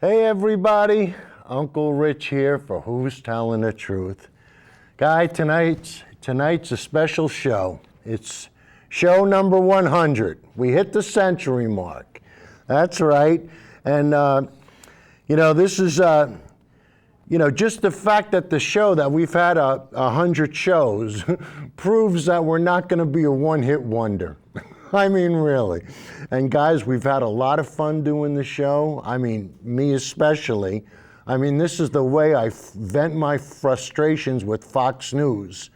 Hey everybody, Uncle Rich here for Who's Telling the Truth. Guy, tonight's a special show. It's show number 100. We hit the century mark. That's right. And, this is, just the fact that the show that we've had 100 shows proves that we're not going to be a one-hit wonder. I mean, really. And guys, we've had a lot of fun doing the show. I mean, me especially. I mean, this is the way I vent my frustrations with Fox News.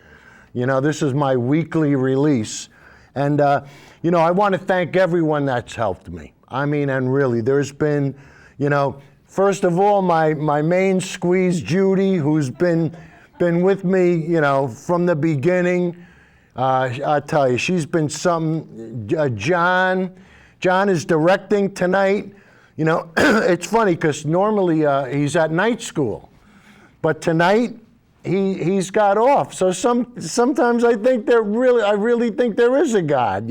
This is my weekly release. And, I want to thank everyone that's helped me. I mean, and really, there's been, first of all, my main squeeze, Judy, who's been with me, from the beginning. I tell you, she's been something. John is directing tonight. It's funny because normally he's at night school, but tonight he's got off. So sometimes I really think there is a God.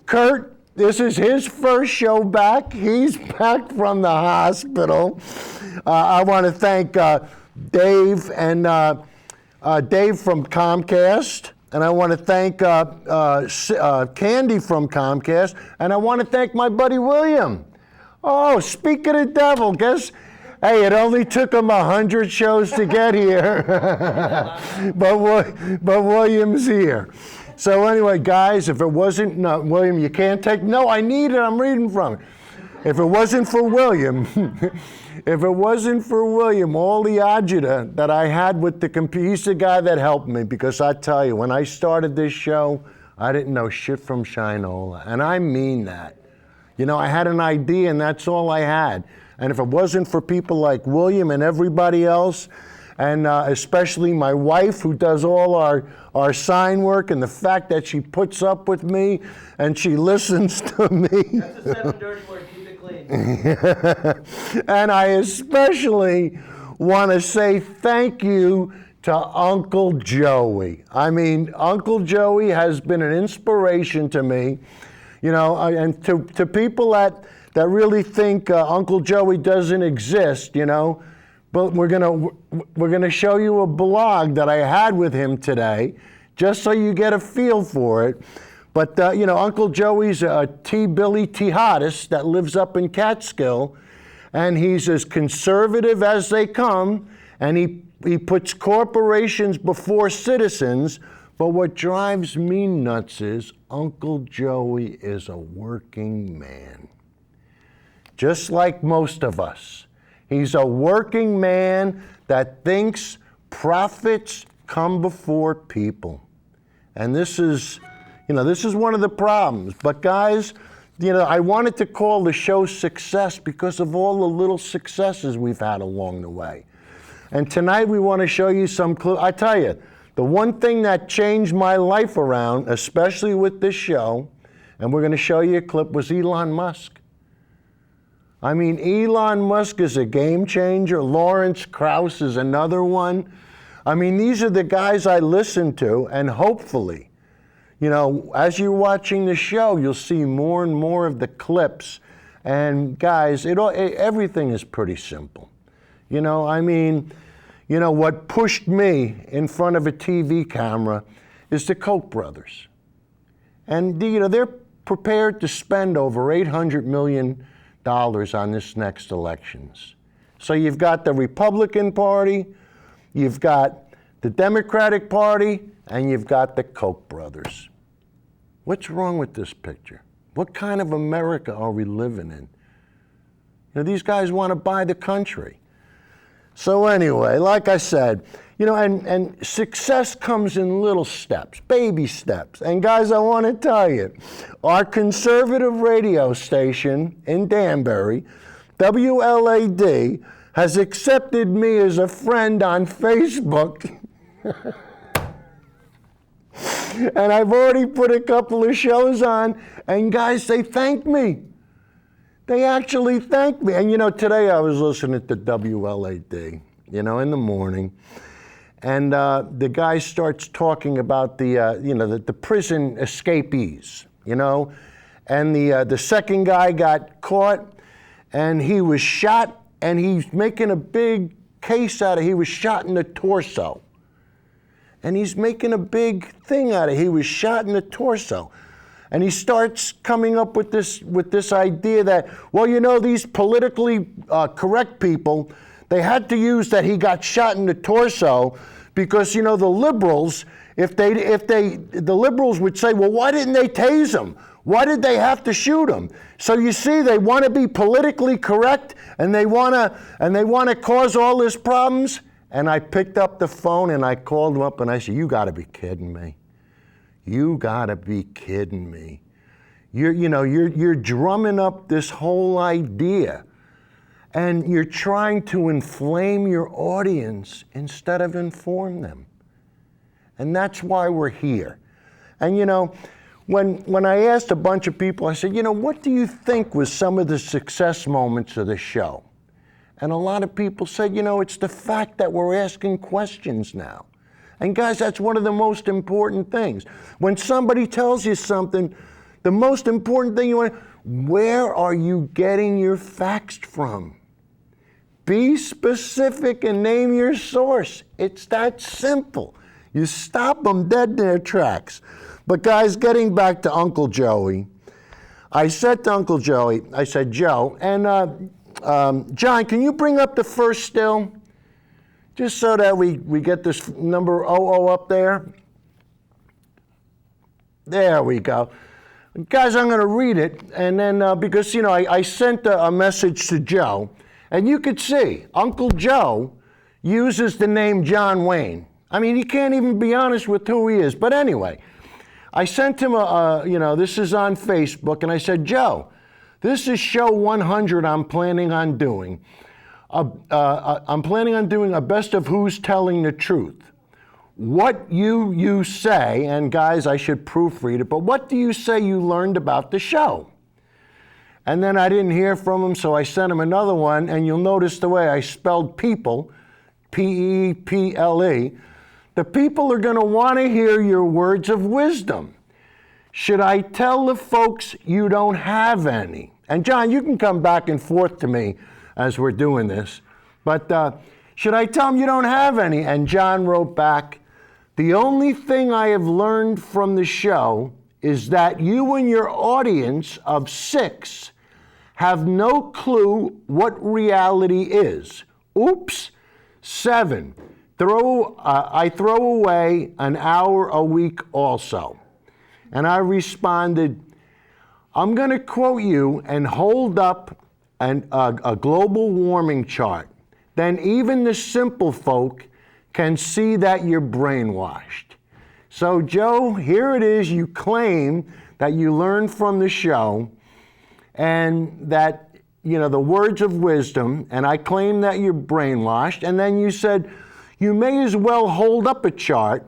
Kurt, this is his first show back. He's back from the hospital. I want to thank Dave and Dave from Comcast. And I want to thank Candy from Comcast. And I want to thank my buddy William. Oh, speak of the devil, hey, it only took him 100 shows to get here. but William's here. So anyway, guys, if it wasn't, no, William, you can't take, no, I need it, I'm reading from it. If it wasn't for William, all the agita that I had with the computer, he's the guy that helped me, because I tell you, when I started this show, I didn't know shit from Shinola, and I mean that. I had an idea, and that's all I had. And if it wasn't for people like William and everybody else, and especially my wife, who does all our sign work, and the fact that she puts up with me and she listens to me. That's a 7 dirty word. Keep it clean. And I especially want to say thank you to Uncle Joey. I mean, Uncle Joey has been an inspiration to me, and to people that really think Uncle Joey doesn't exist, But we're gonna show you a blog that I had with him today, just so you get a feel for it. But Uncle Joey's a Billy Tijotis that lives up in Catskill, and he's as conservative as they come, and he puts corporations before citizens. But what drives me nuts is Uncle Joey is a working man, just like most of us. He's a working man that thinks profits come before people. And this is one of the problems. But guys, I wanted to call the show Success because of all the little successes we've had along the way. And tonight we want to show you some clues. I tell you, the one thing that changed my life around, especially with this show, and we're going to show you a clip, was Elon Musk. I mean, Elon Musk is a game changer. Lawrence Krauss is another one. I mean, these are the guys I listen to, and hopefully, as you're watching the show, you'll see more and more of the clips. And guys, everything is pretty simple. What pushed me in front of a TV camera is the Koch brothers. And, they're prepared to spend over $800 million on this next elections. So you've got the Republican Party, you've got the Democratic Party, and you've got the Koch brothers. What's wrong with this picture? What kind of America are we living in? These guys want to buy the country. So anyway, like I said, and success comes in little steps, baby steps. And guys, I want to tell you, our conservative radio station in Danbury, WLAD, has accepted me as a friend on Facebook. And I've already put a couple of shows on, and guys, they thank me. They actually thank me. And today I was listening to WLAD, in the morning. And the guy starts talking about the prison escapees, And the second guy got caught, and he was shot, and he's making a big case out of he was shot in the torso. And he's making a big thing out of he was shot in the torso. And he starts coming up with this idea that, well, you know, these politically correct people, they had to use that he got shot in the torso because, you know, the liberals, the liberals would say, well, why didn't they tase him? Why did they have to shoot him? So you see, they want to be politically correct, and they want to cause all these problems. And I picked up the phone and I called him up and I said, you got to be kidding me. You got to be kidding me. You're drumming up this whole idea, and you're trying to inflame your audience instead of inform them. And that's why we're here. And you know, when I asked a bunch of people, I said, you know, what do you think was some of the success moments of the show? And a lot of people said, you know, it's the fact that we're asking questions now. And guys, that's one of the most important things. When somebody tells you something, the most important thing you want, where are you getting your facts from? Be specific and name your source. It's that simple. You stop them dead in their tracks. But guys, getting back to Uncle Joey, I said to Uncle Joey, I said, Joe, and John, can you bring up the first still? Just so that we get this number 00 up there. There we go. Guys, I'm going to read it, and then because, you know, I sent a message to Joe, and you could see Uncle Joe uses the name John Wayne. I mean, he can't even be honest with who he is. But anyway, I sent him this is on Facebook, and I said, Joe, this is show 100 I'm planning on doing. I'm planning on doing a best of who's telling the truth. What you say, and guys, I should proofread it, but what do you say you learned about the show? And then I didn't hear from him, so I sent him another one, and you'll notice the way I spelled people, P-E-P-L-E. The people are going to want to hear your words of wisdom. Should I tell the folks you don't have any? And John, you can come back and forth to me as we're doing this. But should I tell them you don't have any? And John wrote back, the only thing I have learned from the show is that you and your audience of 6 have no clue what reality is. Oops. 7, I throw away an hour a week also. And I responded, I'm going to quote you and hold up a global warming chart. Then even the simple folk can see that you're brainwashed. So Joe, here it is. You claim that you learned from the show and that, you know, the words of wisdom, and I claim that you're brainwashed. And then you said, you may as well hold up a chart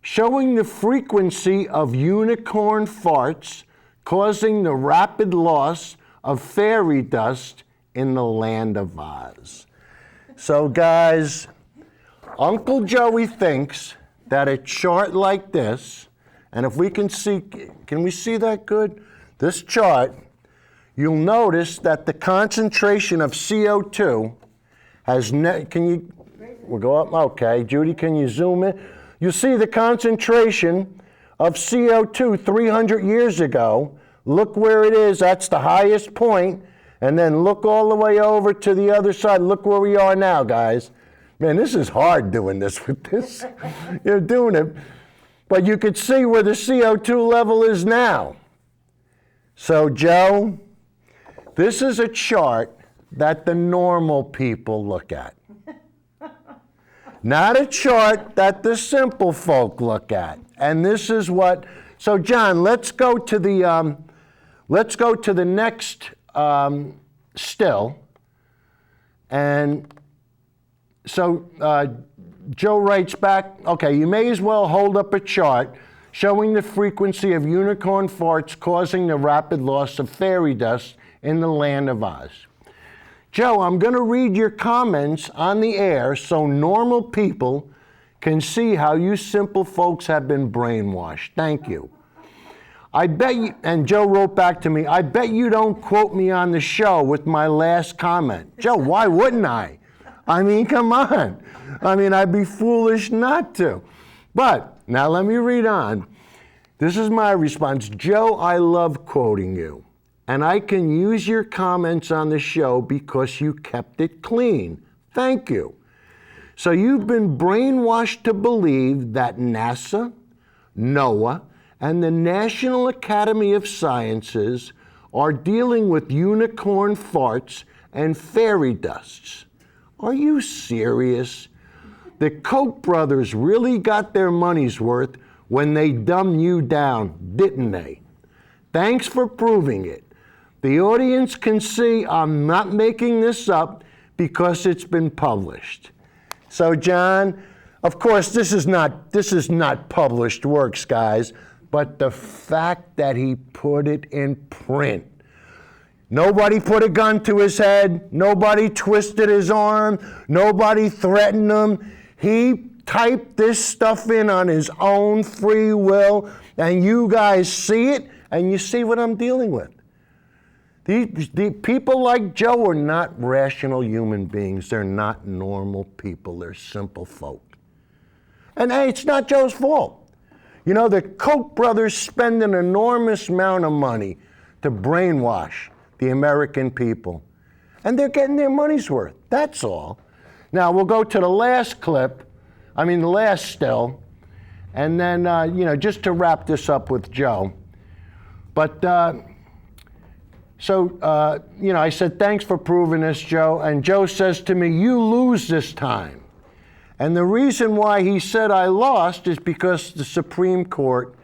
showing the frequency of unicorn farts causing the rapid loss of fairy dust in the land of Oz. So guys, Uncle Joey thinks that a chart like this, and if we can we see that good? This chart, you'll notice that the concentration of CO2 has, we'll go up, okay. Judy, can you zoom in? You see the concentration of CO2 300 years ago. Look where it is, that's the highest point. And then look all the way over to the other side. Look where we are now, guys. Man, this is hard doing this with this. You're doing it. But you could see where the CO2 level is now. So, Joe, this is a chart that the normal people look at. Not a chart that the simple folk look at. And this is what, so John, let's go to the next still. And so Joe writes back, okay, you may as well hold up a chart showing the frequency of unicorn farts causing the rapid loss of fairy dust in the land of Oz. Joe, I'm going to read your comments on the air so normal people can see how you simple folks have been brainwashed. Thank you. I bet you, and Joe wrote back to me, I bet you don't quote me on the show with my last comment. Joe, why wouldn't I? I mean, come on. I mean, I'd be foolish not to. But, now let me read on. This is my response. Joe, I love quoting you. And I can use your comments on the show because you kept it clean. Thank you. So you've been brainwashed to believe that NASA, NOAA, and the National Academy of Sciences are dealing with unicorn farts and fairy dusts. Are you serious? The Koch brothers really got their money's worth when they dumbed you down, didn't they? Thanks for proving it. The audience can see I'm not making this up because it's been published. So John, of course, this is not published works, guys, but the fact that he put it in print. Nobody put a gun to his head, nobody twisted his arm, nobody threatened him. He typed this stuff in on his own free will, and you guys see it, and you see what I'm dealing with. The people like Joe are not rational human beings. They're not normal people. They're simple folk. And hey, it's not Joe's fault. You know, the Koch brothers spend an enormous amount of money to brainwash the American people. And they're getting their money's worth. That's all. Now, we'll go to the last clip, the last still, and then, just to wrap this up with Joe. But, I said, thanks for proving this, Joe. And Joe says to me, you lose this time. And the reason why he said I lost is because the Supreme Court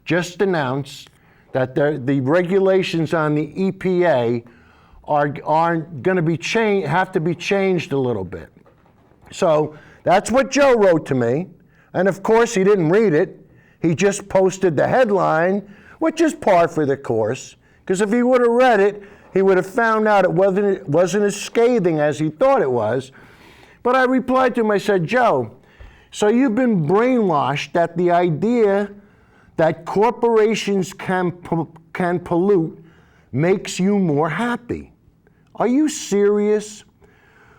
just announced that the regulations on the EPA are going to be have to be changed a little bit. So that's what Joe wrote to me. And of course, he didn't read it. He just posted the headline, which is par for the course. Because if he would have read it, he would have found out it wasn't as scathing as he thought it was. But I replied to him, I said, Joe, so you've been brainwashed that the idea that corporations can pollute makes you more happy. Are you serious?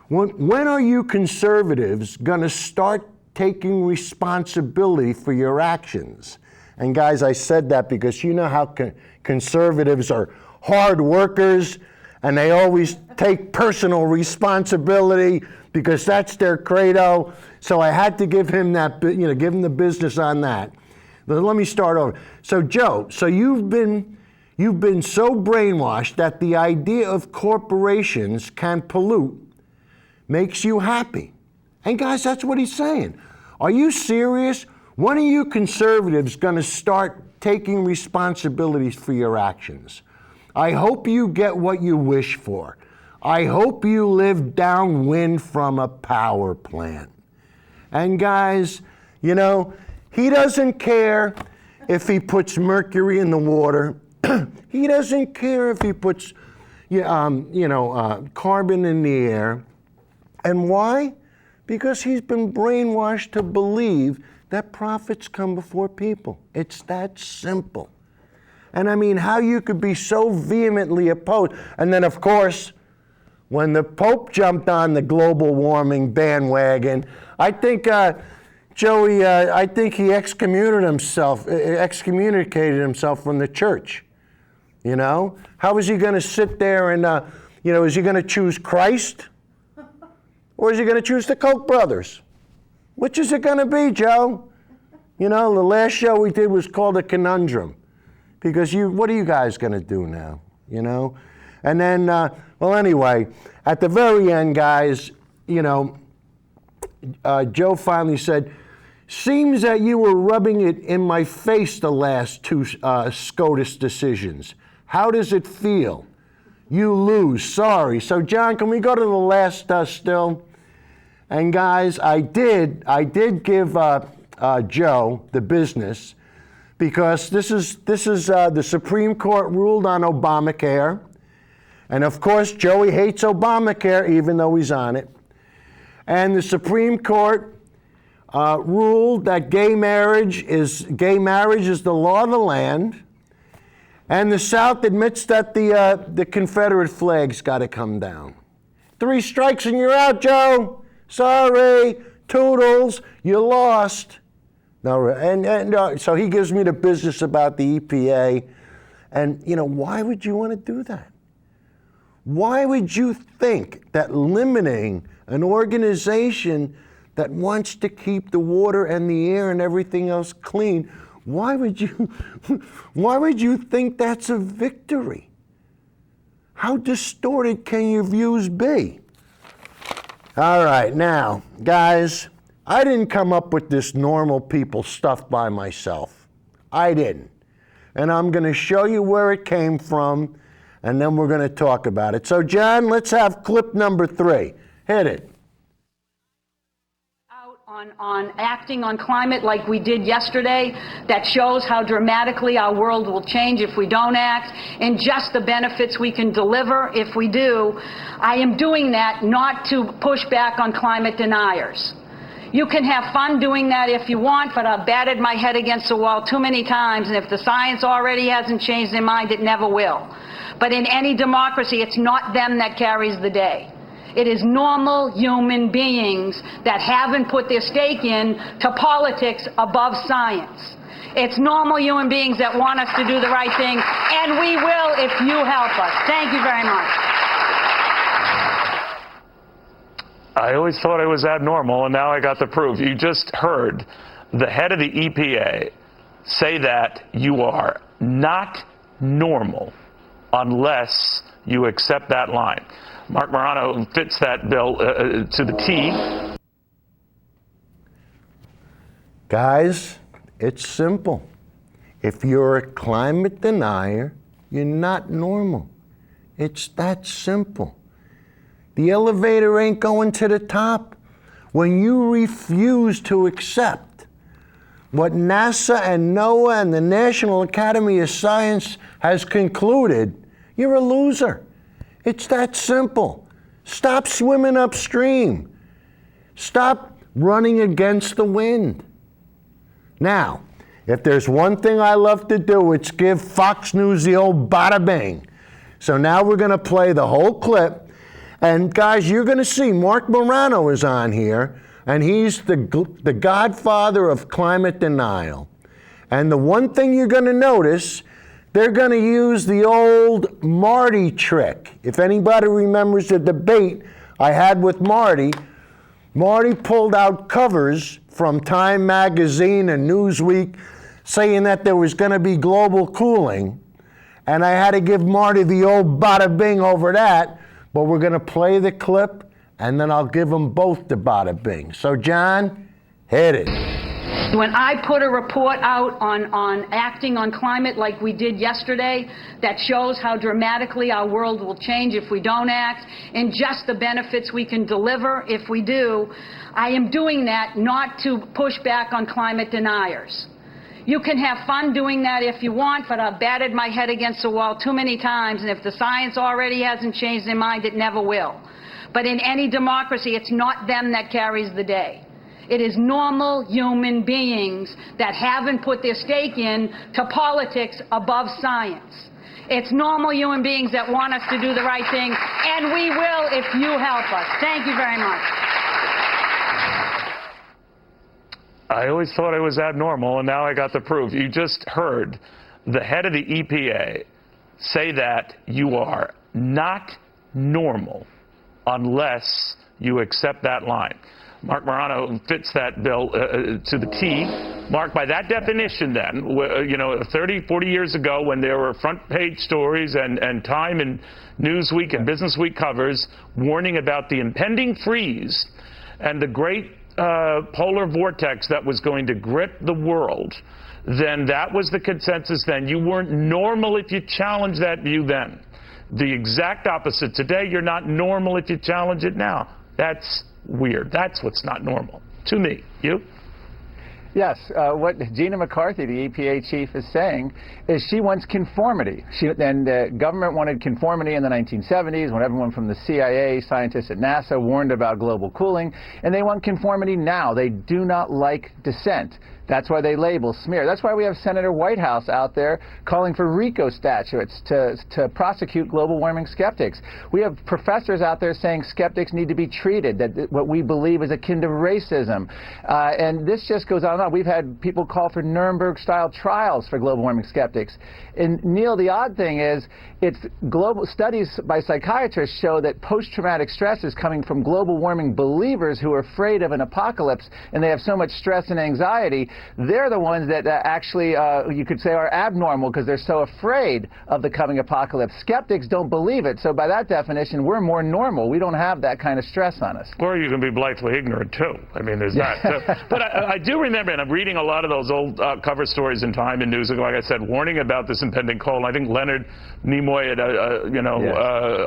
When are you conservatives going to start taking responsibility for your actions? And guys, I said that because you know how conservatives are hard workers and they always take personal responsibility because that's their credo. So I had to give him give him the business on that. But let me start over. So Joe, you've been so brainwashed that the idea of corporations can pollute makes you happy. And guys, that's what he's saying. Are you serious? When are you conservatives going to start taking responsibilities for your actions? I hope you get what you wish for. I hope you live downwind from a power plant. And guys, he doesn't care if he puts mercury in the water. He doesn't care if he puts, carbon in the air. And why? Because he's been brainwashed to believe that profits come before people. It's that simple. And how you could be so vehemently opposed. And then, of course, when the Pope jumped on the global warming bandwagon, I think, Joey, I think he excommunicated himself from the church. How is he going to sit there and, is he going to choose Christ? Or is he going to choose the Koch brothers? Which is it going to be, Joe? The last show we did was called A Conundrum. Because what are you guys going to do now? And then, anyway, at the very end, guys, Joe finally said, seems that you were rubbing it in my face the last two SCOTUS decisions. How does it feel? You lose, sorry. So John, can we go to the last still? And guys, I did give Joe the business because this is the Supreme Court ruled on Obamacare. And of course, Joey hates Obamacare even though he's on it. And the Supreme Court ruled that gay marriage is the law of the land. And the South admits that the Confederate flag's got to come down. 3 strikes and you're out, Joe. Sorry, toodles, you lost. No, and so he gives me the business about the EPA. And, you know, why would you want to do that? Why would you think that limiting an organization that wants to keep the water and the air and everything else clean, why would you think that's a victory? How distorted can your views be? All right, now, guys, I didn't come up with this normal people stuff by myself. I didn't. And I'm going to show you where it came from, and then we're going to talk about it. So, John, let's have clip number 3. Hit it. On acting on climate like we did yesterday, that shows how dramatically our world will change if we don't act, and just the benefits we can deliver if we do. I am doing that not to push back on climate deniers. You can have fun doing that if you want, but I've batted my head against the wall too many times, and if the science already hasn't changed their mind, it never will. But in any democracy, it's not them that carries the day. It is normal human beings that haven't put their stake in to politics above science. It's normal human beings that want us to do the right thing, and we will if you help us. Thank you very much. I always thought I was abnormal, and now I got the proof. You just heard the head of the EPA say that you are not normal unless you accept that line. Mark Morano fits that bill to the T. Guys, it's simple. If you're a climate denier, you're not normal. It's that simple. The elevator ain't going to the top. When you refuse to accept what NASA and NOAA and the National Academy of Science has concluded, you're a loser. It's that simple. Stop swimming upstream. Stop running against the wind. Now, if there's one thing I love to do, it's give Fox News the old bada bing. So now we're going to play the whole clip. And guys, you're going to see Mark Morano is on here, and he's the godfather of climate denial. And the one thing you're going to notice, they're going to use the old Marty trick. If anybody remembers the debate I had with Marty, Marty pulled out covers from Time magazine and Newsweek saying that there was going to be global cooling. And I had to give Marty the old bada bing over that. But we're going to play the clip, and then I'll give them both the bada bing. So, John, hit it. When I put a report out on acting on climate like we did yesterday, that shows how dramatically our world will change if we don't act, and just the benefits we can deliver if we do, I am doing that not to push back on climate deniers. You can have fun doing that if you want, but I've batted my head against the wall too many times, and if the science already hasn't changed their mind, it never will. But in any democracy, it's not them that carries the day. It is normal human beings that haven't put their stake in to politics above science. It's normal human beings that want us to do the right thing, and we will if you help us. Thank you very much. I always thought I was abnormal, and now I got the proof. You just heard the head of the EPA say that you are not normal unless you accept that line. Mark Morano fits that bill to the T. Mark, by that definition then, 30, 40 years ago when there were front page stories and Time and Newsweek and Business Week covers warning about the impending freeze and the great polar vortex that was going to grip the world, then that was the consensus then. You weren't normal if you challenged that view then. The exact opposite today, you're not normal if you challenge it now. That's weird. That's what's not normal. To me. You? Yes, what Gina McCarthy, the EPA chief, is saying is she wants conformity. And the government wanted conformity in the 1970s when everyone from the CIA, scientists at NASA warned about global cooling, and they want conformity now. They do not like dissent. That's why they label, smear. That's why we have Senator Whitehouse out there calling for RICO statutes to prosecute global warming skeptics. We have professors out there saying skeptics need to be treated, that what we believe is akin to racism. And this just goes on and on. We've had people call for Nuremberg-style trials for global warming skeptics. And Neil, the odd thing is, it's global studies by psychiatrists show that post-traumatic stress is coming from global warming believers who are afraid of an apocalypse, and they have so much stress and anxiety. They're the ones that actually, you could say, are abnormal because they're so afraid of the coming apocalypse. Skeptics don't believe it, so by that definition, we're more normal. We don't have that kind of stress on us. Or you can be blithely ignorant, too. I mean, there's that. So, but I do remember, and I'm reading a lot of those old cover stories in Time and Newsweek, like I said, warning about this impending cold. I think Leonard Nimoy had,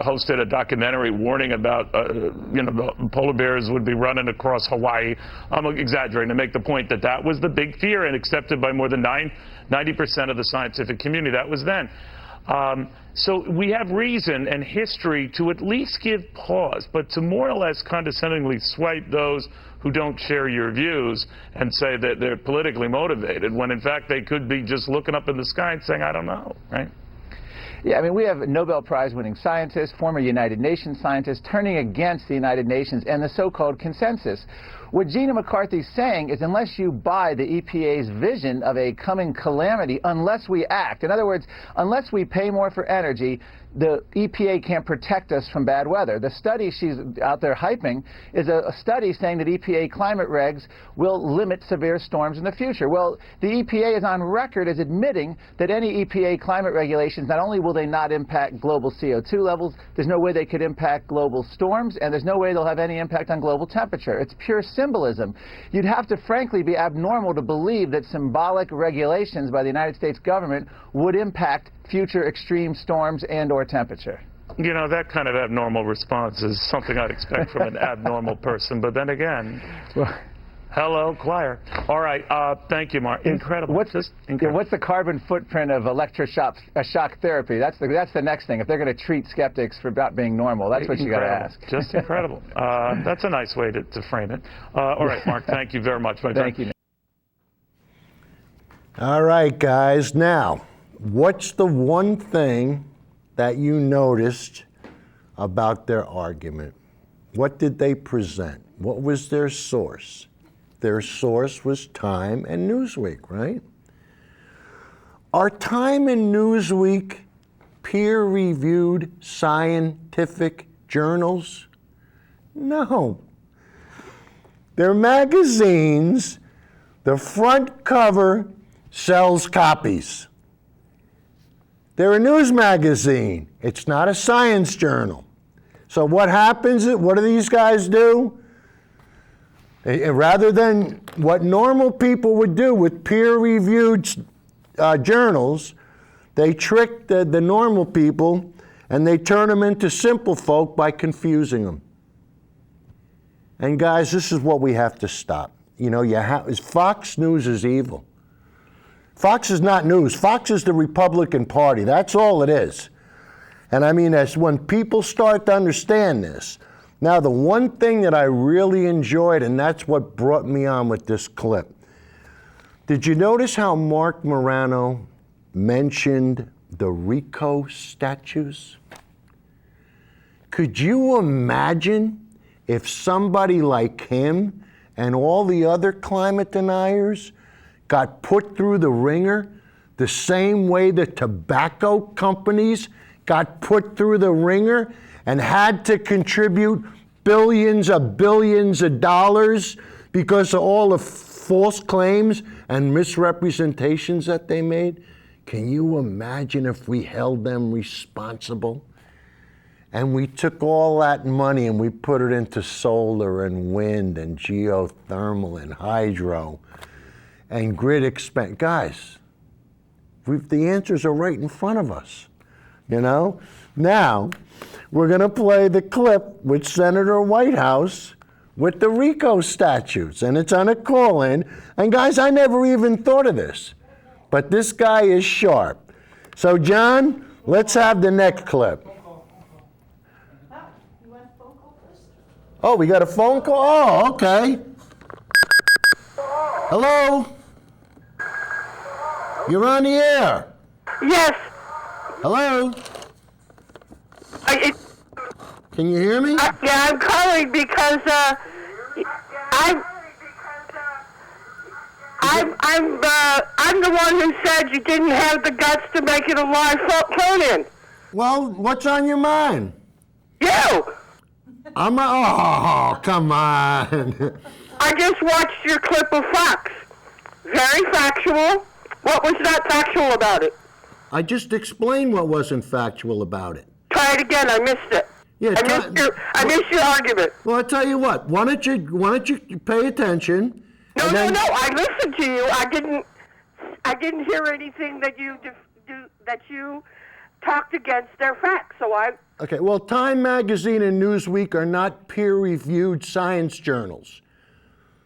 hosted a documentary warning about, the polar bears would be running across Hawaii. I'm exaggerating to make the point that that was the big fear and accepted by more than 90% of the scientific community. That was then. So we have reason and history to at least give pause, but to more or less condescendingly swipe those who don't share your views and say that they're politically motivated, when in fact they could be just looking up in the sky and saying, I don't know, right? Yeah, I mean, we have Nobel Prize-winning scientists, former United Nations scientists, turning against the United Nations and the so-called consensus. What Gina McCarthy's saying is, unless you buy the EPA's vision of a coming calamity, unless we act, in other words, unless we pay more for energy, the EPA can't protect us from bad weather. The study she's out there hyping is a study saying that EPA climate regs will limit severe storms in the future. Well, the EPA is on record as admitting that any EPA climate regulations, not only will they not impact global CO2 levels, there's no way they could impact global storms, and there's no way they'll have any impact on global temperature. It's pure symbolism. You'd have to, frankly, be abnormal to believe that symbolic regulations by the United States government would impact future extreme storms and/or temperature. You know, that kind of abnormal response is something I'd expect from an abnormal person, but then again, hello, choir. All right, thank you, Mark. Incredible. What's incredible. What's the carbon footprint of electroshock therapy? That's the next thing. If they're going to treat skeptics for not being normal, that's what you got to ask. Just incredible. That's a nice way to frame it. All right, Mark, thank you very much. Thank you. All right, guys. Now, what's the one thing that you noticed about their argument? What did they present? What was their source? Their source was Time and Newsweek, right? Are Time and Newsweek peer-reviewed scientific journals? No. They're magazines. The front cover sells copies. They're a news magazine. It's not a science journal. So what happens? What do these guys do? Rather than what normal people would do with peer-reviewed journals, they trick the normal people and they turn them into simple folk by confusing them. And guys, this is what we have to stop. You know, Fox News is evil. Fox is not news. Fox is the Republican Party. That's all it is. And I mean, that's when people start to understand this. Now, the one thing that I really enjoyed, and that's what brought me on with this clip. Did you notice how Mark Morano mentioned the RICO statutes? Could you imagine if somebody like him and all the other climate deniers got put through the ringer the same way the tobacco companies got put through the ringer and had to contribute billions of dollars because of all the false claims and misrepresentations that they made? Can you imagine if we held them responsible? And we took all that money and we put it into solar and wind and geothermal and hydro and grid expansion. Guys, the answers are right in front of us, you know? Now, we're going to play the clip with Senator Whitehouse with the RICO statutes, and it's on a call-in. And guys, I never even thought of this, but this guy is sharp. So, John, let's have the next clip. Oh, we got a phone call? Oh, okay. Hello? You're on the air. Yes. Hello? Can you hear me? Yeah, I'm calling because I'm the one who said you didn't have the guts to make it a live phone-in. Well, what's on your mind? You. Oh, come on. I just watched your clip of Fox. Very factual. What was not factual about it? I just explained what wasn't factual about it. Try it again. I missed it. Yeah, I missed your argument. Well, I'll tell you what. Why don't you pay attention? No, and then- no. I listened to you. I didn't hear anything that you talked against their facts. So I. Okay. Well, Time Magazine and Newsweek are not peer-reviewed science journals.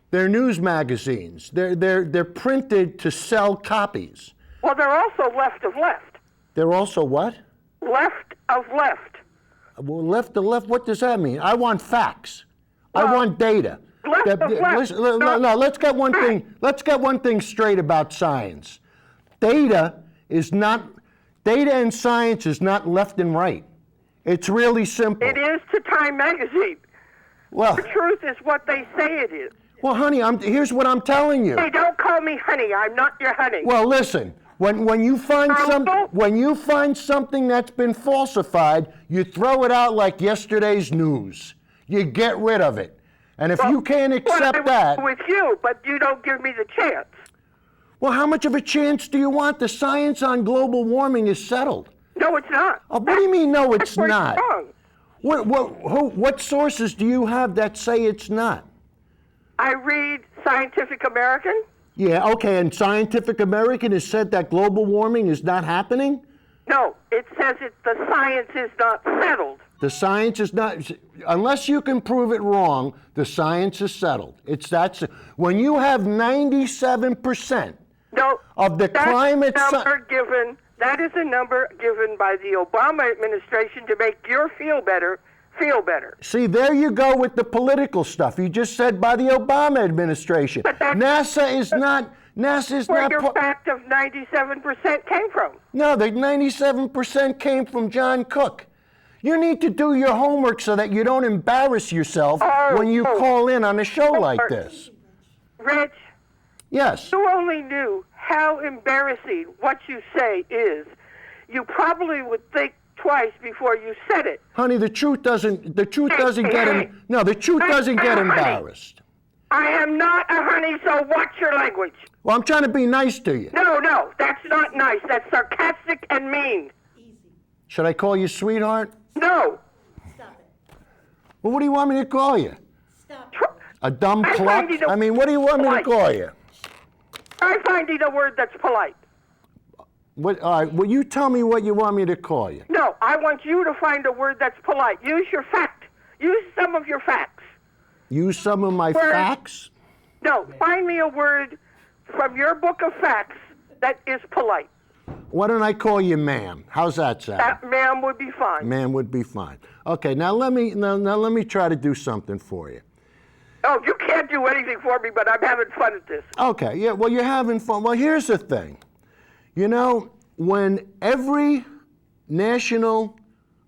They're news magazines. They're printed to sell copies. Well, they're also left of left. They're also what? Left of left. Well, left to left. What does that mean? I want facts. I want data. Left of left. No, let's get one thing. Let's get one thing straight about science. Data and science is not left and right. It's really simple. It is to Time Magazine. Well, The truth is what they say it is. well, honey, here's what I'm telling you. Hey, don't call me honey. I'm not your honey. Well, listen. When you find something that's been falsified, you throw it out like yesterday's news. You get rid of it. And if you can't accept that, with you, but you don't give me the chance. well, how much of a chance do you want? The science on global warming is settled. No, it's not. Oh, what do you mean? No, it's That's where not. you're wrong. What sources do you have that say it's not? I read Scientific American. Yeah, okay, and Scientific American has said that global warming is not happening? No, it says the science is not settled. The science is not, unless you can prove it wrong, the science is settled. When you have 97% No, of the climate that is a number given by the Obama administration to make your feel better. See, there you go with the political stuff. You just said by the Obama administration. NASA is not Where your fact of 97% came from. No, the 97% came from John Cook. You need to do your homework so that you don't embarrass yourself when you call in on a show like this. Rich, Yes. you only knew how embarrassing what you say is. You probably would think twice before you said it. Honey, the truth doesn't get embarrassed. I am not a honey, so watch your language. Well, I'm trying to be nice to you. No, that's not nice. That's sarcastic and mean. Should I call you sweetheart? No. Well, what do you want me to call you? A dumb I'm cluck? finding a- I mean, what do you want me to call you? Try finding a word that's polite. All right, well, you tell me what you want me to call you. No, I want you to find a word that's polite. Use your fact. Use some of your facts. Use some of my Word. facts? No, find me a word from your book of facts that is polite. Why don't I call you ma'am? How's that sound? That ma'am would be fine. Ma'am would be fine. Okay, now let me try to do something for you. Oh, you can't do anything for me, but I'm having fun at this. Okay, yeah, well, you're having fun. Well, here's the thing. You know, when every National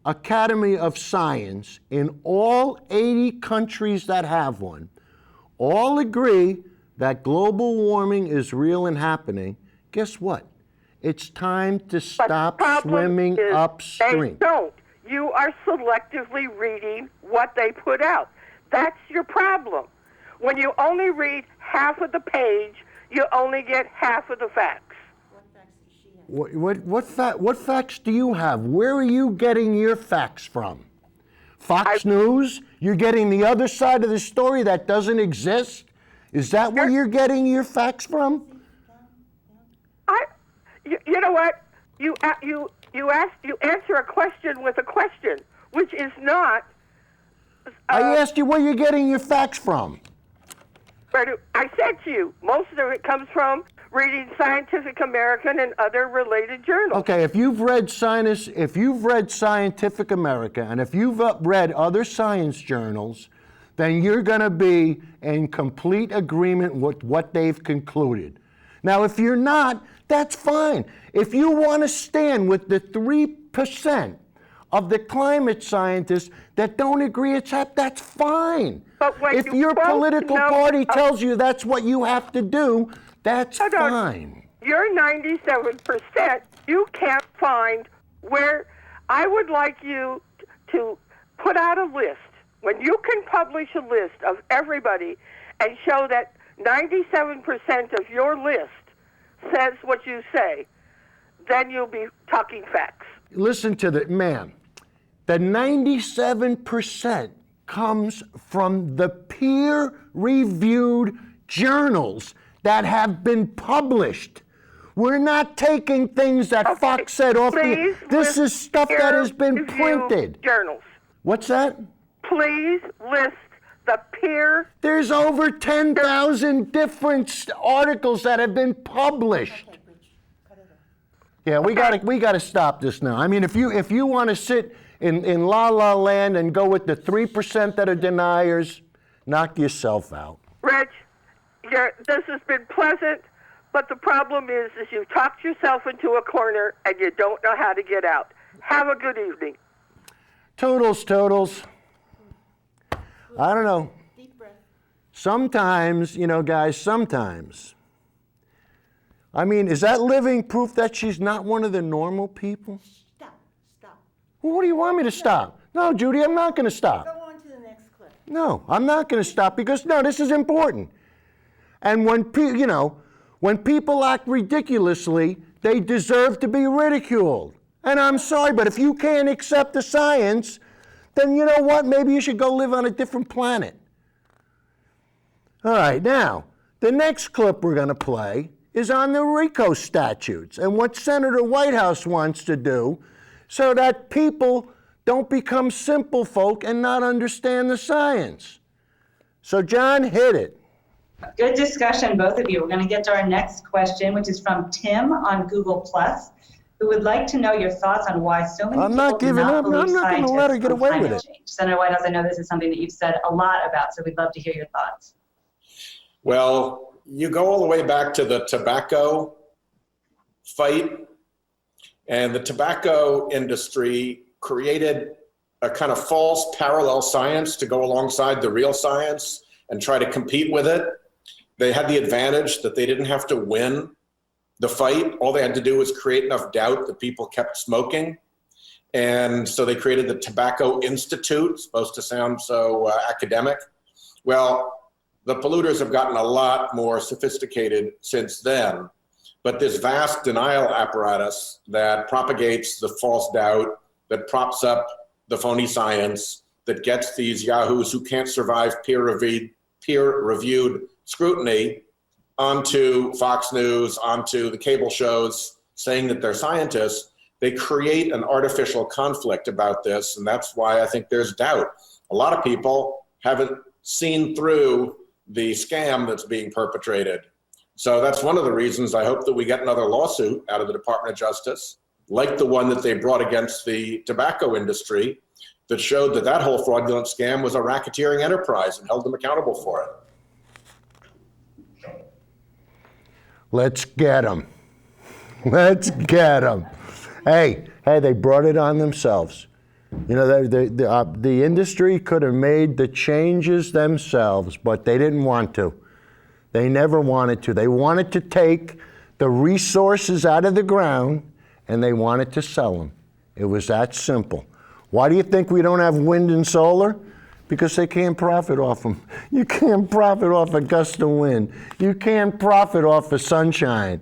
Academy of Science in all 80 countries that have one all agree that global warming is real and happening, guess what? It's time to stop swimming upstream. They don't. You are selectively reading what they put out. That's your problem. When you only read half of the page, you only get half of the facts. What facts do you have? Where are you getting your facts from? Fox News? You're getting the other side of the story that doesn't exist? Is that where you're getting your facts from? You know what? You answer a question with a question, which is not. I asked you where you're getting your facts from. But I said to you, most of it comes from reading Scientific American and other related journals. Okay, if you've read Scientific American, and if you've read other science journals, then you're going to be in complete agreement with what they've concluded. Now, if you're not, that's fine. If you want to stand with the 3% of the climate scientists that don't agree it's happening, that's fine. But when If you your quote political number party of- tells you that's what you have to do, that's Hold on. fine. You're 97%. You can't find where. I would like you to put out a list. When you can publish a list of everybody and show that 97% of your list says what you say, then you'll be talking facts. Listen to the man. The 97% comes from the peer-reviewed journals that have been published. We're not taking things that Okay, Fox said off please the... This is stuff that has been peer-reviewed printed. Journals. What's that? Please list the peer. There's over 10,000 different articles that have been published. Yeah, we gotta stop this now. I mean, if you want to sit in la la land and go with the 3% that are deniers, knock yourself out. Rich, this has been pleasant, but the problem is you've talked yourself into a corner and you don't know how to get out. Have a good evening. Toodles. I don't know. Deep breath. Sometimes, guys, sometimes. I mean, is that living proof that she's not one of the normal people? Stop. Well, what do you want me to stop? No, Judy, I'm not going to stop. Go on to the next clip. No, I'm not going to stop because, no, this is important. And when people act ridiculously, they deserve to be ridiculed. And I'm sorry, but if you can't accept the science, then you know what? Maybe you should go live on a different planet. All right, now, the next clip we're going to play is on the RICO statutes and what Senator Whitehouse wants to do so that people don't become simple folk and not understand the science. So, John, hit it. Good discussion, both of you. We're going to get to our next question, which is from Tim on Google+, who would like to know your thoughts on why so many I'm people not giving do not up. believe I'm not going to let her scientists get on away with climate it. change. Senator Whitehouse, I know this is something that you've said a lot about, so we'd love to hear your thoughts. Well, you go all the way back to the tobacco fight, and the tobacco industry created a kind of false parallel science to go alongside the real science and try to compete with it. They had the advantage that they didn't have to win the fight. All they had to do was create enough doubt that people kept smoking. And so they created the Tobacco Institute, supposed to sound so academic. Well, the polluters have gotten a lot more sophisticated since then. But this vast denial apparatus that propagates the false doubt, that props up the phony science, that gets these yahoos who can't survive peer-reviewed scrutiny onto Fox News, onto the cable shows, saying that they're scientists, they create an artificial conflict about this, and that's why I think there's doubt. A lot of people haven't seen through the scam that's being perpetrated. So that's one of the reasons I hope that we get another lawsuit out of the Department of Justice, like the one that they brought against the tobacco industry, that showed that that whole fraudulent scam was a racketeering enterprise and held them accountable for it. Let's get them. Let's get them. Hey, they brought it on themselves. You know, the industry could have made the changes themselves, but they didn't want to. They never wanted to. They wanted to take the resources out of the ground and they wanted to sell them. It was that simple. Why do you think we don't have wind and solar? Because they can't profit off them. You can't profit off a gust of wind. You can't profit off the sunshine.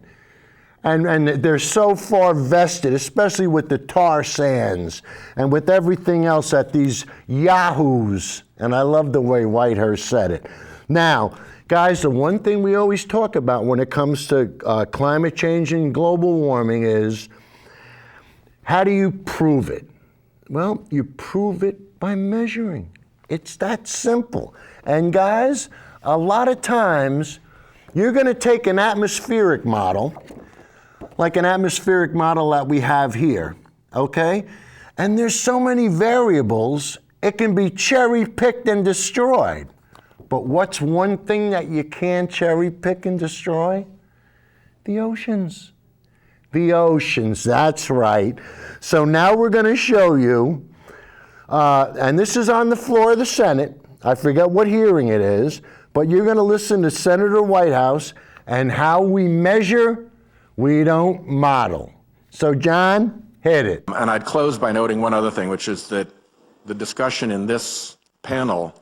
And they're so far vested, especially with the tar sands and with everything else that these yahoos, and I love the way Whitehouse said it. Now, guys, the one thing we always talk about when it comes to climate change and global warming is, how do you prove it? Well, you prove it by measuring. It's that simple. And guys, a lot of times, you're going to take an atmospheric model, like an atmospheric model that we have here, okay? And there's so many variables, it can be cherry-picked and destroyed. But what's one thing that you can't cherry-pick and destroy? The oceans. the oceans, that's right. So now we're going to show you, and this is on the floor of the Senate. I forget what hearing it is, but you're going to listen to Senator Whitehouse and how we measure, we don't model. So John, hit it. And I'd close by noting one other thing, which is that the discussion in this panel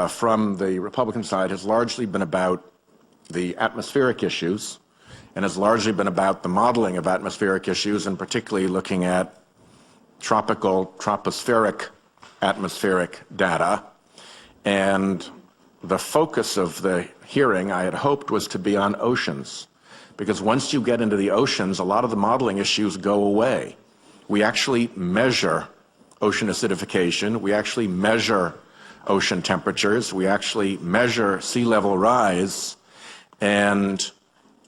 from the Republican side has largely been about the atmospheric issues and has largely been about the modeling of atmospheric issues, and particularly looking at tropospheric atmospheric data. And the focus of the hearing, I had hoped, was to be on oceans, because once you get into the oceans, a lot of the modeling issues go away. We actually measure ocean acidification, we actually measure ocean temperatures, we actually measure sea level rise, and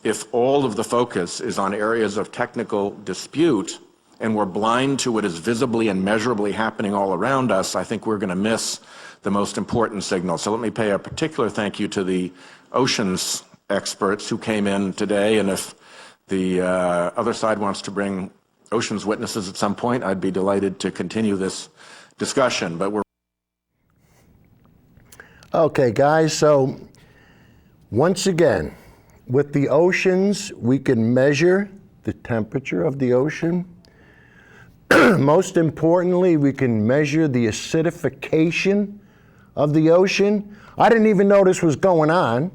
if all of the focus is on areas of technical dispute and we're blind to what is visibly and measurably happening all around us, I think we're going to miss the most important signal. So let me pay a particular thank you to the oceans experts who came in today, and if the other side wants to bring oceans witnesses at some point, I'd be delighted to continue this discussion. But we're Okay, guys, so once again, with the oceans, we can measure the temperature of the ocean. Most importantly, we can measure the acidification of the ocean. I didn't even know this was going on.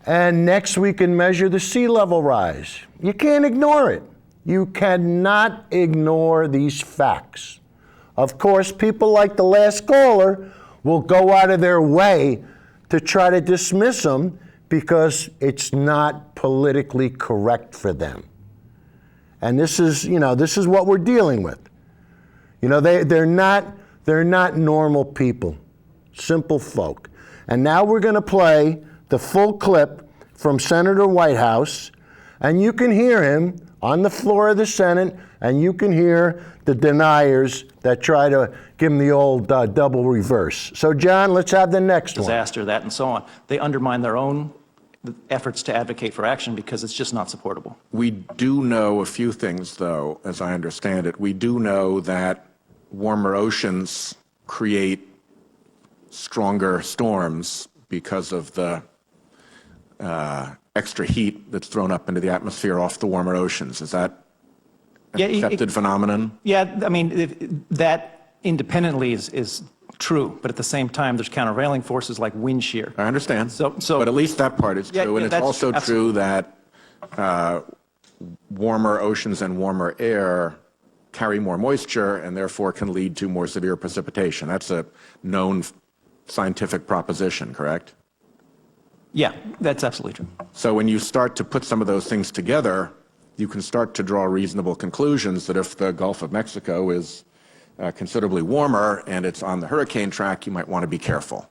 And next, we can measure the sea level rise. You can't ignore it. You cannot ignore these facts. Of course, people like the last caller will go out of their way to try to dismiss them because it's not politically correct for them. And this is, this is what we're dealing with. They're not normal people, simple folk. And now we're going to play the full clip from Senator Whitehouse, and you can hear him on the floor of the Senate, and you can hear the deniers that try to give him the old double reverse. So, John, let's have the next disaster, that and so on. They undermine their own efforts to advocate for action because it's just not supportable. We do know a few things, though, as I understand it. We do know that warmer oceans create stronger storms because of the extra heat that's thrown up into the atmosphere off the warmer oceans. Is that an accepted phenomenon? Yeah, I mean, that independently is true, but at the same time, there's countervailing forces like wind shear. I understand. So, but at least that part is true, and it's also true that warmer oceans and warmer air carry more moisture and therefore can lead to more severe precipitation. That's a known scientific proposition, correct? Yeah, that's absolutely true. So when you start to put some of those things together, you can start to draw reasonable conclusions that if the Gulf of Mexico is considerably warmer and it's on the hurricane track, you might want to be careful.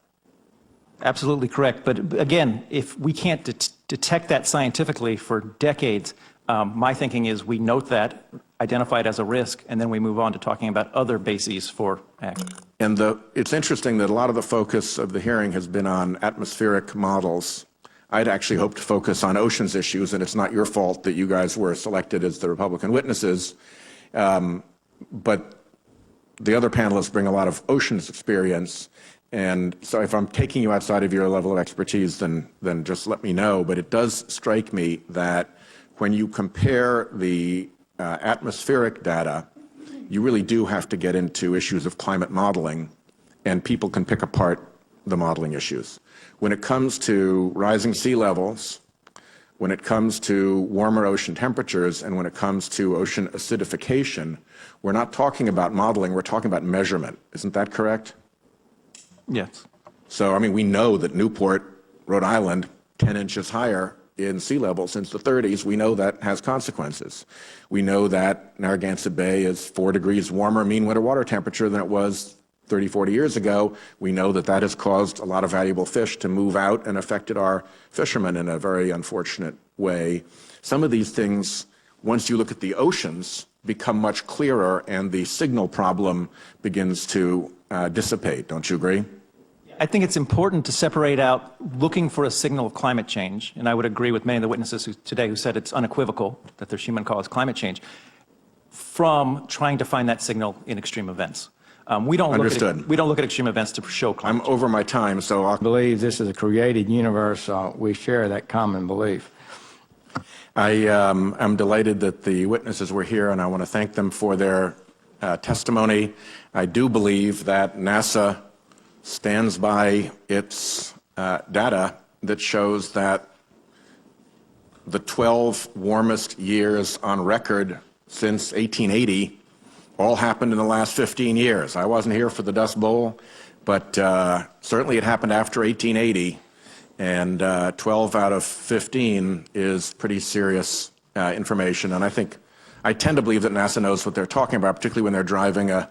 Absolutely correct. But again, if we can't detect that scientifically for decades, my thinking is we note that, identify it as a risk, and then we move on to talking about other bases for action. And it's interesting that a lot of the focus of the hearing has been on atmospheric models. I'd actually hoped to focus on oceans issues, and it's not your fault that you guys were selected as the Republican witnesses. But the other panelists bring a lot of oceans experience. And so if I'm taking you outside of your level of expertise, then just let me know. But it does strike me that when you compare the atmospheric data, you really do have to get into issues of climate modeling, and people can pick apart the modeling issues. When it comes to rising sea levels, when it comes to warmer ocean temperatures, and when it comes to ocean acidification, we're not talking about modeling, we're talking about measurement. Isn't that correct? Yes. So, I mean, we know that Newport, Rhode Island, 10 inches higher in sea level since the 30s. We know that has consequences. We know that Narragansett Bay is 4 degrees warmer mean winter water temperature than it was 30, 40 years ago. We know that that has caused a lot of valuable fish to move out and affected our fishermen in a very unfortunate way. Some of these things, once you look at the oceans, become much clearer, and the signal problem begins to dissipate. Don't you agree? Yeah, I think it's important to separate out looking for a signal of climate change, and I would agree with many of the witnesses today who said it's unequivocal that there's human caused climate change, from trying to find that signal in extreme events. We don't look at extreme events to show climate change. I'm over my time, so I believe this is a created universe. We share that common belief. I am delighted that the witnesses were here, and I want to thank them for their testimony. I do believe that NASA stands by its data that shows that the 12 warmest years on record since 1880 all happened in the last 15 years. I wasn't here for the Dust Bowl, but certainly it happened after 1880, and 12 out of 15 is pretty serious information. And I tend to believe that NASA knows what they're talking about, particularly when they're driving a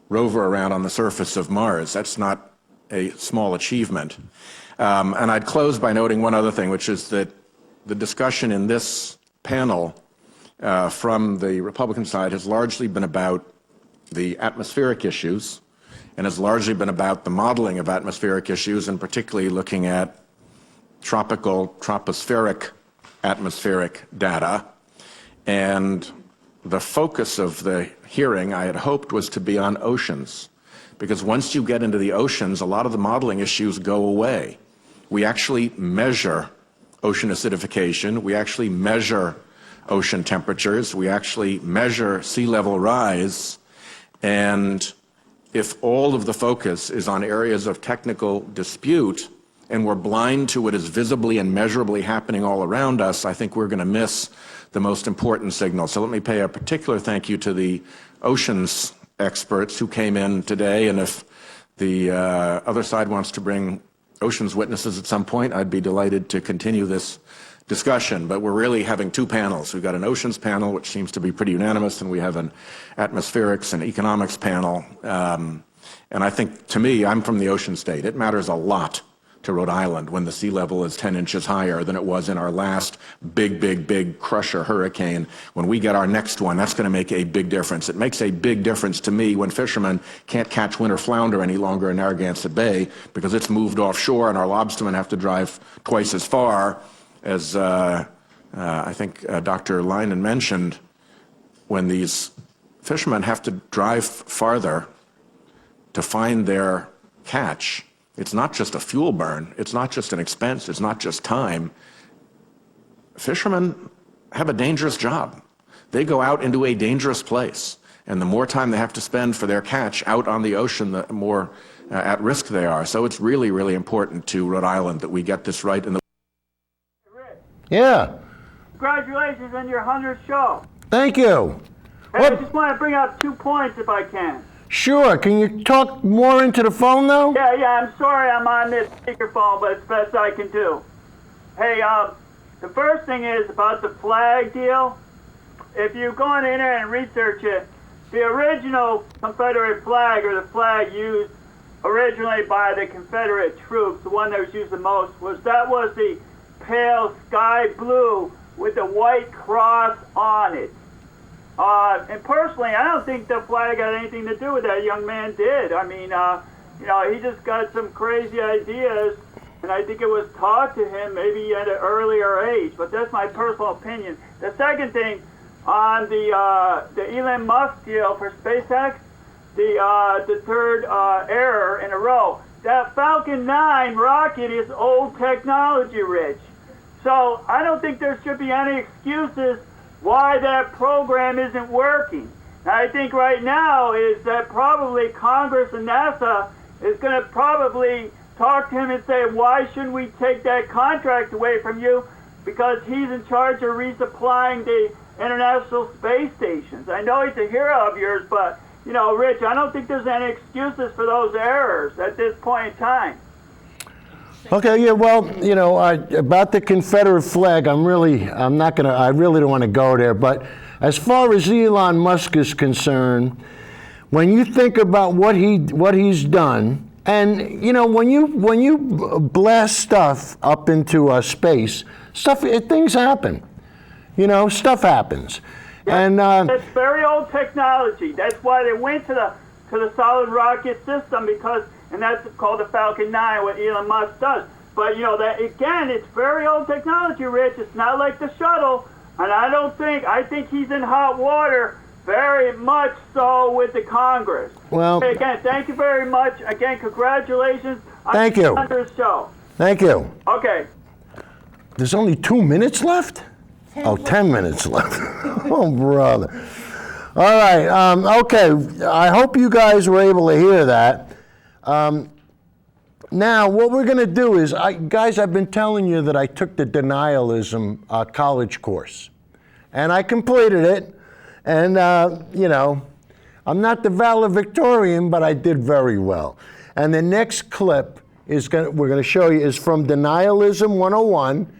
rover around on the surface of Mars. That's not a small achievement. And I'd close by noting one other thing, which is that the discussion in this panel from the Republican side has largely been about the atmospheric issues, and has largely been about the modeling of atmospheric issues, and particularly looking at tropospheric atmospheric data. And the focus of the hearing, I had hoped, was to be on oceans, because once you get into the oceans, a lot of the modeling issues go away. We actually measure ocean acidification, we actually measure ocean temperatures, we actually measure sea level rise, and if all of the focus is on areas of technical dispute and we're blind to what is visibly and measurably happening all around us, I think we're going to miss the most important signal. So let me pay a particular thank you to the oceans experts who came in today, and if the other side wants to bring oceans witnesses at some point, I'd be delighted to continue this discussion. But we're really having two panels. We've got an oceans panel, which seems to be pretty unanimous, and we have an atmospherics and economics panel. And I think, to me, I'm from the ocean state. It matters a lot to Rhode Island when the sea level is 10 inches higher than it was in our last big crusher hurricane. When we get our next one, that's going to make a big difference. It makes a big difference to me when fishermen can't catch winter flounder any longer in Narragansett Bay because it's moved offshore and our lobstermen have to drive twice as far. As I think Dr. Leinen mentioned, when these fishermen have to drive farther to find their catch, it's not just a fuel burn, it's not just an expense, it's not just time. Fishermen have a dangerous job. They go out into a dangerous place, and the more time they have to spend for their catch out on the ocean, the more at risk they are. So it's really, really important to Rhode Island that we get this right. Yeah. Congratulations on your 100th show. Thank you. Hey, I just want to bring up 2 points if I can. Sure. Can you talk more into the phone, though? Yeah, I'm sorry I'm on this speakerphone, but it's the best I can do. Hey, the first thing is about the flag deal. If you go on the internet and research it, the original Confederate flag, or the flag used originally by the Confederate troops, the one that was used the most, was the pale sky blue with the white cross on it. And personally, I don't think the flag had anything to do with that. Young man did. I mean, he just got some crazy ideas, and I think it was taught to him maybe at an earlier age. But that's my personal opinion. The second thing, on the Elon Musk deal for SpaceX, the third error in a row. That Falcon 9 rocket is old technology, Rich. So I don't think there should be any excuses why that program isn't working. And I think right now is that probably Congress and NASA is going to probably talk to him and say, why shouldn't we take that contract away from you? Because he's in charge of resupplying the International Space Stations. I know he's a hero of yours, but, Rich, I don't think there's any excuses for those errors at this point in time. Okay, yeah, well, about the Confederate flag, I really don't want to go there, but as far as Elon Musk is concerned, when you think about what he's done, and when you blast stuff up into space, things happen. Stuff happens. Yeah, and that's very old technology. That's why they went to the solid rocket system, because and that's called the Falcon 9, what Elon Musk does. But, you know, that again, it's very old technology, Rich. It's not like the shuttle. And I think he's in hot water, very much so, with the Congress. Well, okay, again, thank you very much. Again, congratulations on Thank you. the show. Thank you. Okay. There's only 2 minutes left? 10 minutes left. Oh, brother. All right. Okay. I hope you guys were able to hear that. Now, what we're going to do is, guys, I've been telling you that I took the denialism college course. And I completed it. And, you know, I'm not the valedictorian, but I did very well. And the next clip we're going to show you is from Denialism 101.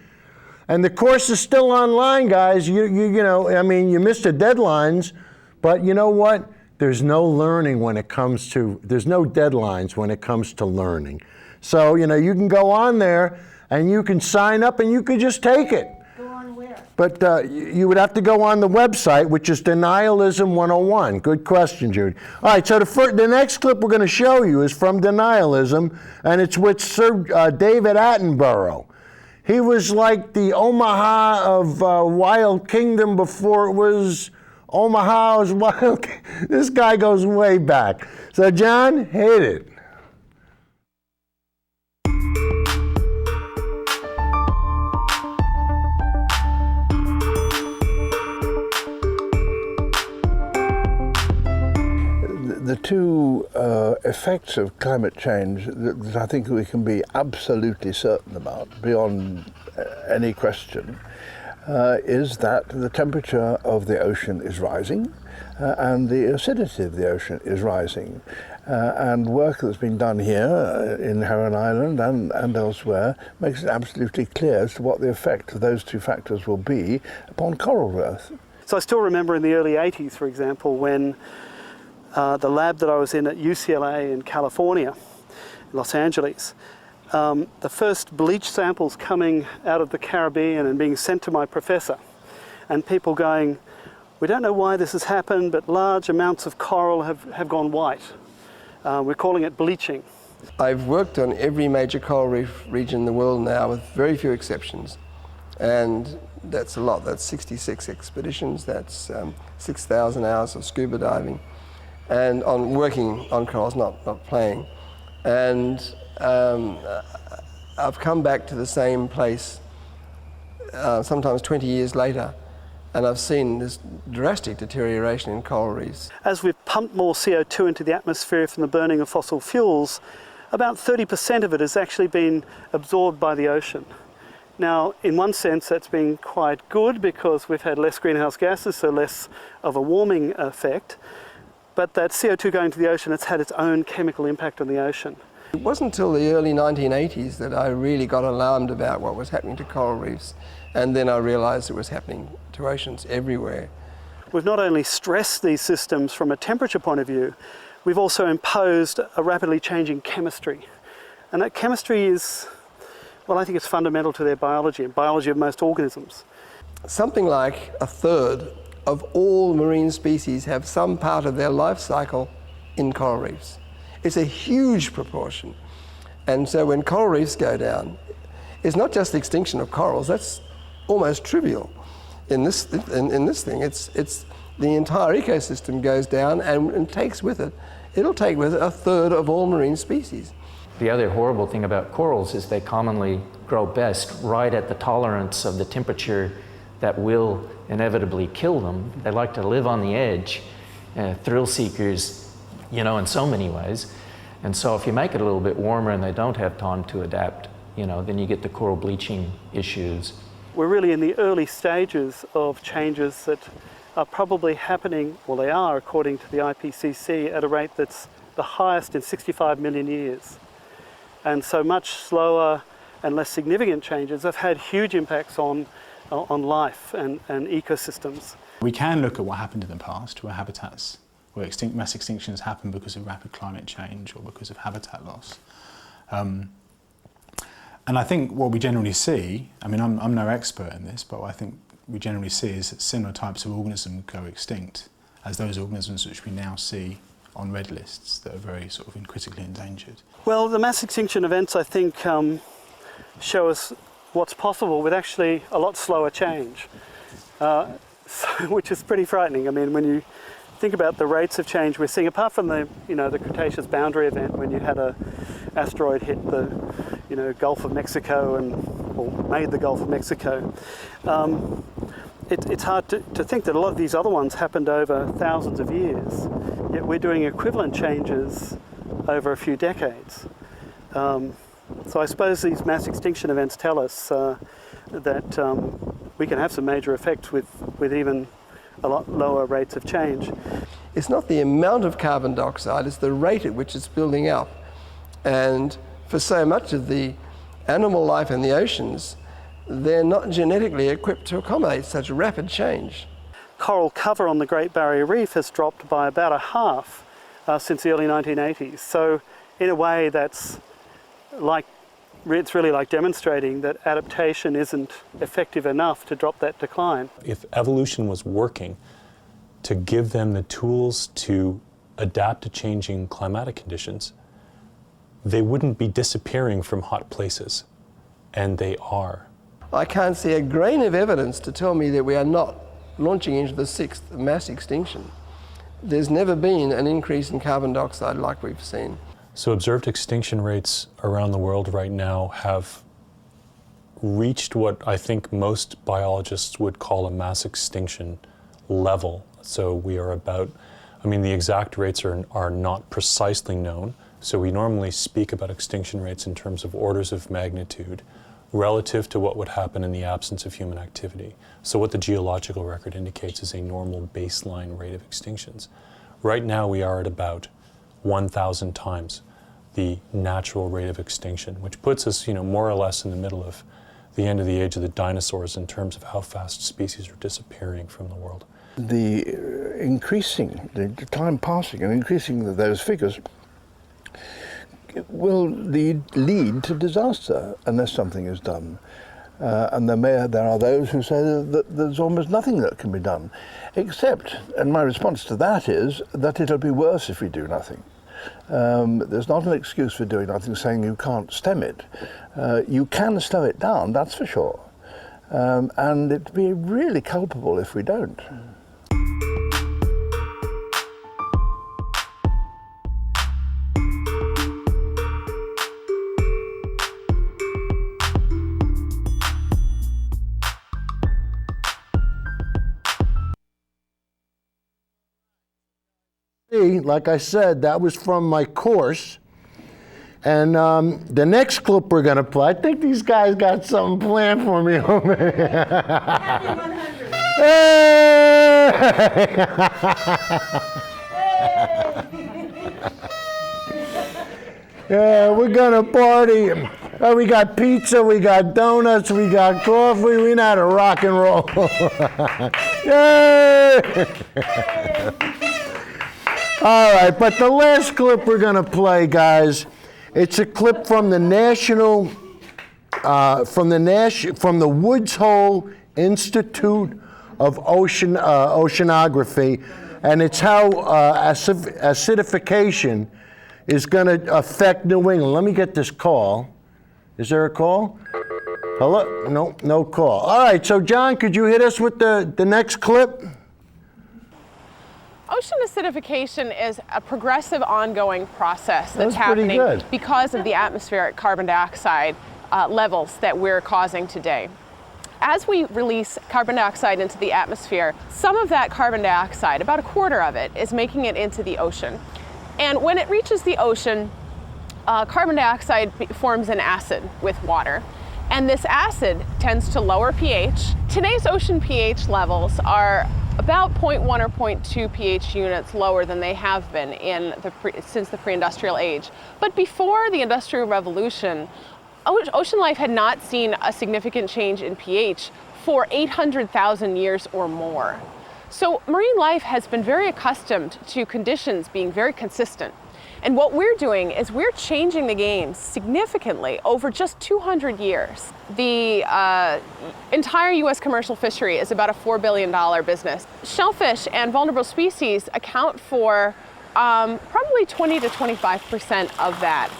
And the course is still online, guys. You know, I mean, you missed the deadlines, but you know what? There's no learning when it comes to, there's no deadlines when it comes to learning. So, you know, you can go on there and you can sign up and you can just take it. Go on where? But you would have to go on the website, which is Denialism 101. Good question, Judy. All right, so the next clip we're going to show you is from Denialism, and it's with Sir David Attenborough. He was like the Omaha of Wild Kingdom before it was Omaha's Wild Kingdom. This guy goes way back. So, John, hit it. The two effects of climate change that I think we can be absolutely certain about, beyond any question, is that the temperature of the ocean is rising and the acidity of the ocean is rising. And work that's been done here in Heron Island and elsewhere makes it absolutely clear as to what the effect of those two factors will be upon coral growth. So I still remember in the early 80s, for example, when the lab that I was in at UCLA in California, Los Angeles, the first bleach samples coming out of the Caribbean and being sent to my professor, and people going, we don't know why this has happened, but large amounts of coral have gone white. We're calling it bleaching. I've worked on every major coral reef region in the world now, with very few exceptions, and that's a lot. That's 66 expeditions, that's 6,000 hours of scuba diving, and on working on corals, not playing. And I've come back to the same place sometimes 20 years later, and I've seen this drastic deterioration in coral reefs. As we've pumped more CO2 into the atmosphere from the burning of fossil fuels, about 30% of it has actually been absorbed by the ocean. Now, in one sense, that's been quite good because we've had less greenhouse gases, so less of a warming effect. But that CO2 going to the ocean, it's had its own chemical impact on the ocean. It wasn't until the early 1980s that I really got alarmed about what was happening to coral reefs, and then I realized it was happening to oceans everywhere. We've not only stressed these systems from a temperature point of view, we've also imposed a rapidly changing chemistry. And that chemistry is, well, I think it's fundamental to their biology and biology of most organisms. Something like a third of all marine species have some part of their life cycle in coral reefs. It's a huge proportion. And so when coral reefs go down, it's not just the extinction of corals, that's almost trivial. In this thing, it's the entire ecosystem goes down and takes with it, it'll take with it a third of all marine species. The other horrible thing about corals is they commonly grow best right at the tolerance of the temperature that will inevitably kill them. They like to live on the edge, thrill seekers, you know, in so many ways. And so if you make it a little bit warmer and they don't have time to adapt, you know, then you get the coral bleaching issues. We're really in the early stages of changes that are probably happening, well, they are, according to the IPCC, at a rate that's the highest in 65 million years. And so much slower and less significant changes have had huge impacts on life and ecosystems. We can look at what happened in the past, where habitats, where mass extinctions happen because of rapid climate change or because of habitat loss. And I think what we generally see, I mean, I'm no expert in this, but what I think we generally see is that similar types of organisms go extinct as those organisms which we now see on red lists that are very sort of critically endangered? Well, the mass extinction events, I think, show us what's possible with actually a lot slower change, which is pretty frightening. I mean, when you think about the rates of change we're seeing, apart from the Cretaceous boundary event when you had a asteroid hit the Gulf of Mexico or made the Gulf of Mexico, it's hard to think that a lot of these other ones happened over thousands of years, yet we're doing equivalent changes over a few decades. So I suppose these mass extinction events tell us that we can have some major effects with even a lot lower rates of change. It's not the amount of carbon dioxide, it's the rate at which it's building up. And for so much of the animal life in the oceans, they're not genetically equipped to accommodate such rapid change. Coral cover on the Great Barrier Reef has dropped by about a half since the early 1980s. So in a way it's really like demonstrating that adaptation isn't effective enough to drop that decline. If evolution was working to give them the tools to adapt to changing climatic conditions, they wouldn't be disappearing from hot places, and they are. I can't see a grain of evidence to tell me that we are not launching into the sixth mass extinction. There's never been an increase in carbon dioxide like we've seen. So observed extinction rates around the world right now have reached what I think most biologists would call a mass extinction level. So we are about, the exact rates are not precisely known. So we normally speak about extinction rates in terms of orders of magnitude relative to what would happen in the absence of human activity. So what the geological record indicates is a normal baseline rate of extinctions. Right now we are at about 1,000 times the natural rate of extinction, which puts us, more or less in the middle of the end of the age of the dinosaurs in terms of how fast species are disappearing from the world. The time passing and increasing those figures will lead to disaster unless something is done. And there are those who say that there's almost nothing that can be done, except, and my response to that is that it'll be worse if we do nothing. There's not an excuse for doing nothing saying you can't stem it. You can slow it down, that's for sure. And it'd be really culpable if we don't. Like I said, that was from my course. And the next clip we're going to play, I think these guys got something planned for me over here. Happy 100. Yeah, we're going to party. We got pizza, we got donuts, we got coffee. We know how to rock and roll. Yay! All right, but the last clip we're going to play, guys, it's a clip from the from the Woods Hole Institute of Oceanography, and it's how acidification is going to affect New England. Let me get this call. Is there a call? Hello? No call. All right, so John, could you hit us with the next clip? Ocean acidification is a progressive ongoing process that's happening because of the atmospheric carbon dioxide levels that we're causing today. As we release carbon dioxide into the atmosphere, some of that carbon dioxide, about a quarter of it, is making it into the ocean. And when it reaches the ocean, carbon dioxide forms an acid with water. And this acid tends to lower pH. Today's ocean pH levels are about 0.1 or 0.2 pH units lower than they have been since the pre-industrial age. But before the Industrial Revolution, ocean life had not seen a significant change in pH for 800,000 years or more. So marine life has been very accustomed to conditions being very consistent. And what we're doing is we're changing the game significantly over just 200 years. The entire U.S. commercial fishery is about a $4 billion business. Shellfish and vulnerable species account for probably 20 to 25% of that.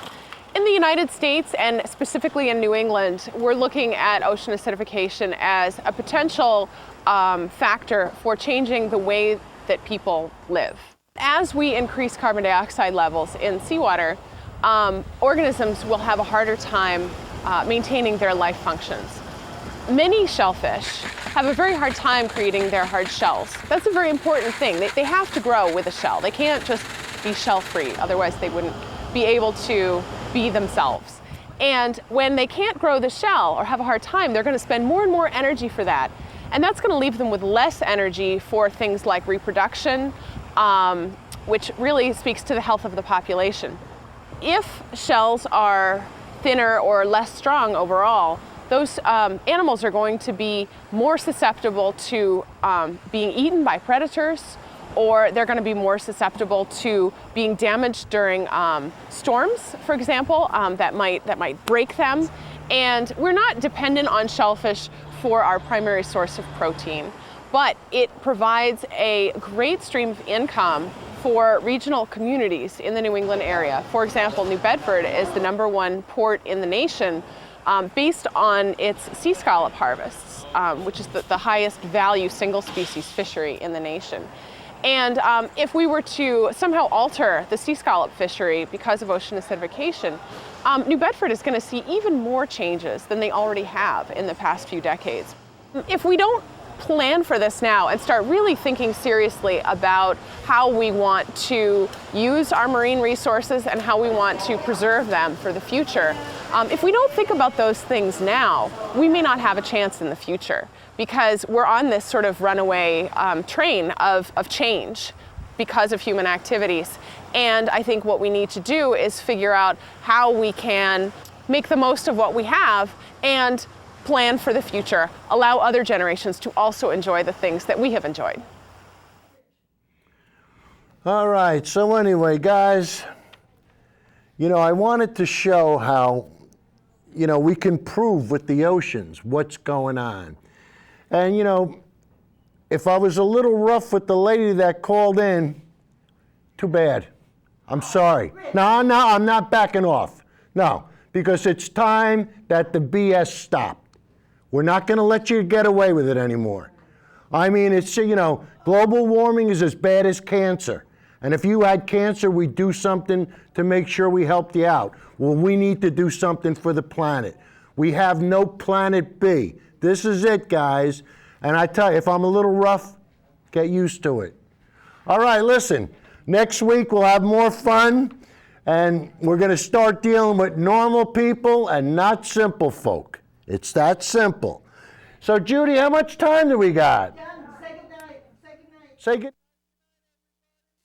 In the United States, and specifically in New England, we're looking at ocean acidification as a potential factor for changing the way that people live. As we increase carbon dioxide levels in seawater, organisms will have a harder time maintaining their life functions. Many shellfish have a very hard time creating their hard shells. That's a very important thing. They have to grow with a shell. They can't just be shell-free, otherwise they wouldn't be able to be themselves. And when they can't grow the shell or have a hard time, they're going to spend more and more energy for that. And that's going to leave them with less energy for things like reproduction, which really speaks to the health of the population. If shells are thinner or less strong overall, those animals are going to be more susceptible to being eaten by predators, or they're going to be more susceptible to being damaged during storms, for example, that might break them. And we're not dependent on shellfish for our primary source of protein, but it provides a great stream of income for regional communities in the New England area. For example, New Bedford is the #1 port in the nation based on its sea scallop harvests, which is the highest value single species fishery in the nation. And if we were to somehow alter the sea scallop fishery because of ocean acidification, New Bedford is going to see even more changes than they already have in the past few decades. If we don't plan for this now and start really thinking seriously about how we want to use our marine resources and how we want to preserve them for the future, if we don't think about those things now, we may not have a chance in the future, because we're on this sort of runaway train of change because of human activities. And I think what we need to do is figure out how we can make the most of what we have and plan for the future, allow other generations to also enjoy the things that we have enjoyed. All right, so anyway, guys, I wanted to show how, we can prove with the oceans what's going on. And, if I was a little rough with the lady that called in, too bad. I'm sorry. No, I'm not backing off. No, because it's time that the BS stopped. We're not going to let you get away with it anymore. I mean, it's, global warming is as bad as cancer. And if you had cancer, we'd do something to make sure we helped you out. Well, we need to do something for the planet. We have no planet B. This is it, guys. And I tell you, if I'm a little rough, get used to it. All right, listen. Next week, we'll have more fun. And we're going to start dealing with normal people and not simple folk. It's that simple. So, Judy, how much time do we got? Say good night. Say good night. Say good